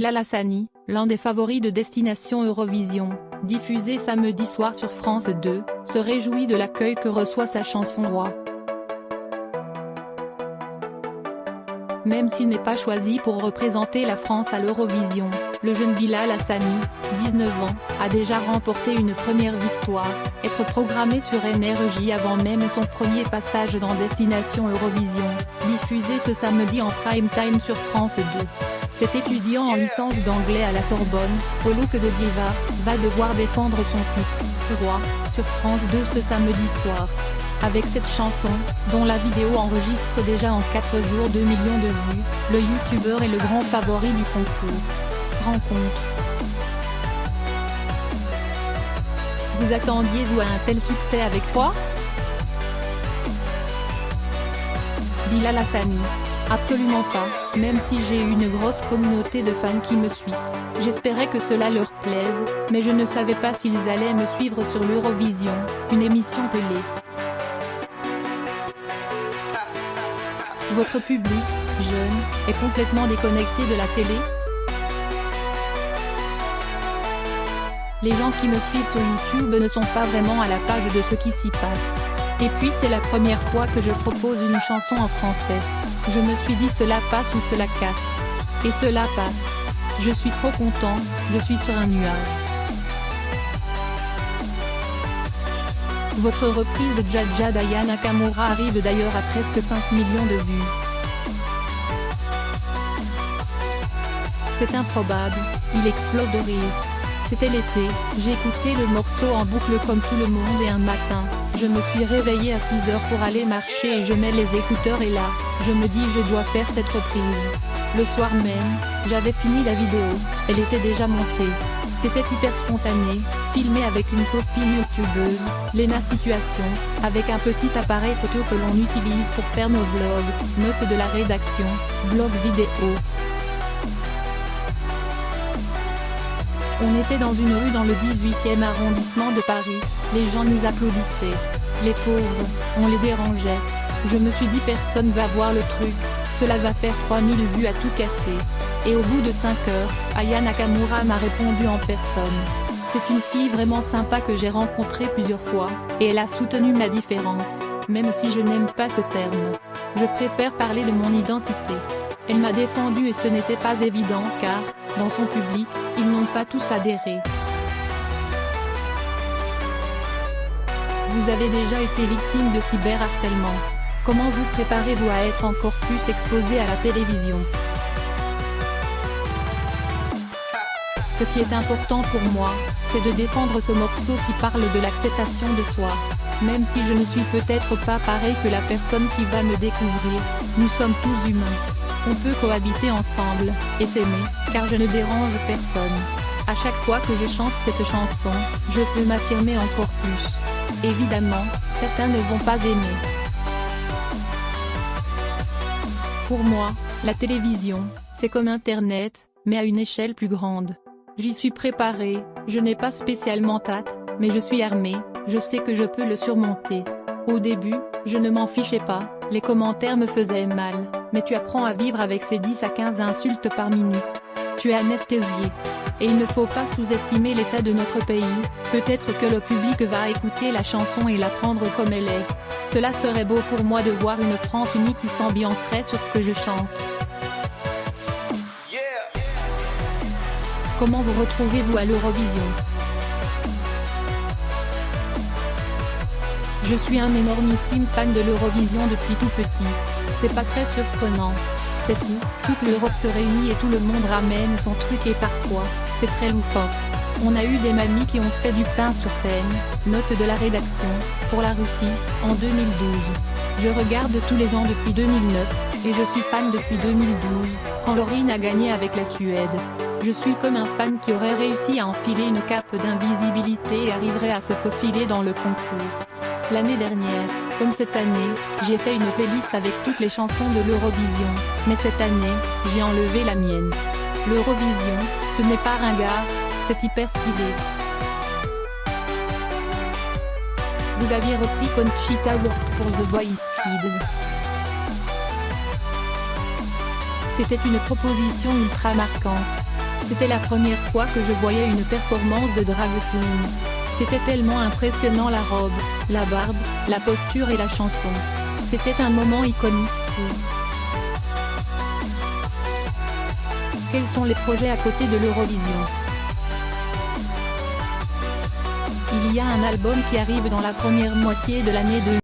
Bilal Hassani, l'un des favoris de Destination Eurovision, diffusé samedi soir sur France 2, se réjouit de l'accueil que reçoit sa chanson Roi. Même s'il n'est pas choisi pour représenter la France à l'Eurovision, le jeune Bilal Hassani, 19 ans, a déjà remporté une première victoire, être programmé sur NRJ avant même son premier passage dans Destination Eurovision, diffusé ce samedi en prime time sur France 2. Cet étudiant en licence d'anglais à la Sorbonne, au look de diva, va devoir défendre son titre, Roi, sur France 2 ce samedi soir. Avec cette chanson, dont la vidéo enregistre déjà en 4 jours 2 millions de vues, le youtubeur est le grand favori du concours. Rencontre. Vous attendiez-vous à un tel succès avec Roi? Bilal Hassani. Absolument pas, même si j'ai une grosse communauté de fans qui me suit. J'espérais que cela leur plaise, mais je ne savais pas s'ils allaient me suivre sur l'Eurovision, une émission télé. Votre public, jeune, est complètement déconnecté de la télé? Les gens qui me suivent sur YouTube ne sont pas vraiment à la page de ce qui s'y passe. Et puis c'est la première fois que je propose une chanson en français. Je me suis dit cela passe ou cela casse. Et cela passe. Je suis trop content, je suis sur un nuage. Votre reprise de Jaja d'Aya Nakamura arrive d'ailleurs à presque 5 millions de vues. C'est improbable, il explose de rire. C'était l'été, j'ai écouté le morceau en boucle comme tout le monde et un matin, je me suis réveillée à 6 h pour aller marcher et je mets les écouteurs et là, je me dis je dois faire cette reprise. Le soir même, j'avais fini la vidéo, elle était déjà montée. C'était hyper spontané, filmé avec une copine youtubeuse, Lena Situation, avec un petit appareil photo que l'on utilise pour faire nos vlogs, notes de la rédaction, blog vidéo. On était dans une rue dans le 18e arrondissement de Paris, les gens nous applaudissaient. Les pauvres, on les dérangeait. Je me suis dit personne va voir le truc, cela va faire 3000 vues à tout casser. Et au bout de 5 heures, Aya Nakamura m'a répondu en personne. C'est une fille vraiment sympa que j'ai rencontrée plusieurs fois, et elle a soutenu ma différence, même si je n'aime pas ce terme. Je préfère parler de mon identité. Elle m'a défendu et ce n'était pas évident car, dans son public, ils n'ont pas tous adhéré. Vous avez déjà été victime de cyberharcèlement. Comment vous préparez-vous à être encore plus exposé à la télévision? Ce qui est important pour moi, c'est de défendre ce morceau qui parle de l'acceptation de soi. Même si je ne suis peut-être pas pareil que la personne qui va me découvrir, nous sommes tous humains. On peut cohabiter ensemble, et s'aimer, car je ne dérange personne. À chaque fois que je chante cette chanson, je peux m'affirmer encore plus. Évidemment, certains ne vont pas aimer. Pour moi, la télévision, c'est comme Internet, mais à une échelle plus grande. J'y suis préparée, je n'ai pas spécialement hâte, mais je suis armée, je sais que je peux le surmonter. Au début, je ne m'en fichais pas, les commentaires me faisaient mal, mais tu apprends à vivre avec ces 10 à 15 insultes par minute. Tu es anesthésié. Et il ne faut pas sous-estimer l'état de notre pays, peut-être que le public va écouter la chanson et la prendre comme elle est. Cela serait beau pour moi de voir une France unie qui s'ambiancerait sur ce que je chante. Comment vous retrouvez-vous à l'Eurovision? Je suis un énormissime fan de l'Eurovision depuis tout petit. C'est pas très surprenant. C'est tout, toute l'Europe se réunit et tout le monde ramène son truc et parfois, c'est très loufoque. On a eu des mamies qui ont fait du pain sur scène, note de la rédaction, pour la Russie, en 2012. Je regarde tous les ans depuis 2009, et je suis fan depuis 2012, quand Loreen a gagné avec la Suède. Je suis comme un fan qui aurait réussi à enfiler une cape d'invisibilité et arriverait à se faufiler dans le concours. L'année dernière, comme cette année, j'ai fait une playlist avec toutes les chansons de l'Eurovision, mais cette année, j'ai enlevé la mienne. L'Eurovision, ce n'est pas ringard, c'est hyper stylé. Vous aviez repris Conchita Wurst pour The Voice Kids. C'était une proposition ultra marquante. C'était la première fois que je voyais une performance de drag queen. C'était tellement impressionnant, la robe, la barbe, la posture et la chanson. C'était un moment iconique. Quels sont les projets à côté de l'Eurovision? Il y a un album qui arrive dans la première moitié de l'année 2020.